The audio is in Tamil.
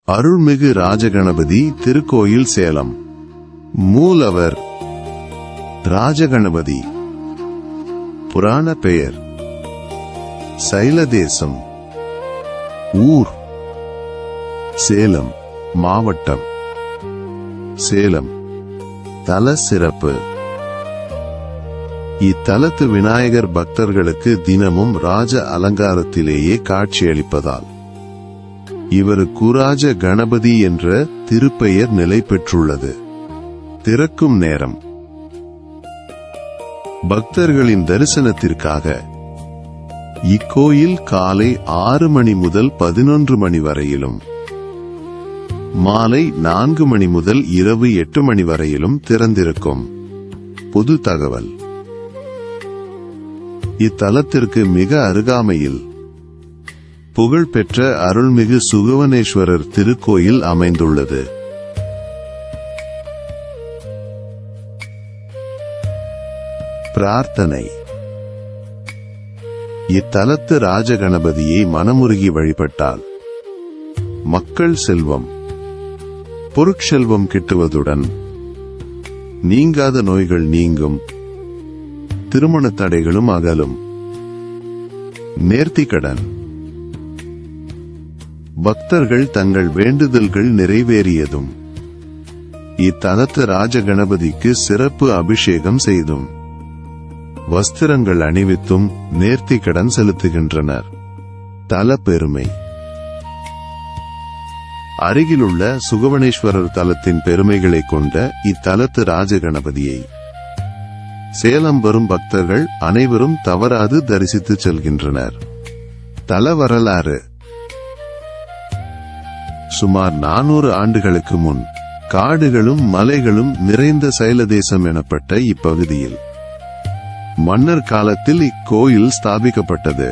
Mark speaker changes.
Speaker 1: அருள்மிகு ராஜகணபதி திருக்கோயில் சேலம். மூலவர் ராஜகணபதி. புராண பெயர் சைலதேசம். ஊர் சேலம் மாவட்டம். சேலம். தல சிறப்பு. இத்தலத்து விநாயகர் பக்தர்களுக்கு தினமும் ராஜ அலங்காரத்திலேயே காட்சியளிப்பதால் இவருக்கு ராஜ கணபதி என்ற திருப்பெயர் நிலை பெற்றுள்ளது. திறக்கும் நேரம் பக்தர்களின் தரிசனத்திற்காக இக்கோயில் காலை 6 மணி முதல் 11 மணி வரையிலும், மாலை 4 மணி முதல் இரவு 8 மணி வரையிலும் திறந்திருக்கும். பொது தகவல்: இத்தலத்திற்கு மிக அருகாமையில் புகழ்பெற்ற அருள்மிகு சுகவனேஸ்வரர் திருக்கோயில் அமைந்துள்ளது. பிரார்த்தனை: இத்தலத்து ராஜகணபதியை மனமுருகி வழிபட்டால் மக்கள் செல்வம், பொருட்செல்வம் கிட்டுவதுடன் நீங்காத நோய்கள் நீங்கும், திருமண தடைகளும் அகலும். நேர்த்திக்கடன்: பக்தர்கள் தங்கள் வேண்டுதல்கள் நிறைவேறியதும் இத்தலத்து ராஜகணபதிக்கு சிறப்பு அபிஷேகம் செய்தும் வஸ்திரங்கள் அணிவித்தும் நேர்த்திக்கடன் செலுத்துகின்றனர். தல பெருமை: அருகிலுள்ள சுகவனேஸ்வரர் தலத்தின் பெருமைகளை கொண்ட இத்தலத்து ராஜகணபதியை சேலம் வரும் பக்தர்கள் அனைவரும் தவறாது தரிசித்து செல்கின்றனர். தல வரலாறு: சுமார் 400 ஆண்டுகளுக்கு முன் காடுகளும் மலைகளும் நிறைந்த சைலதேசம் எனப்பட்ட இப்பகுதியில் மன்னர் காலத்தில் இக்கோயில் ஸ்தாபிக்கப்பட்டது.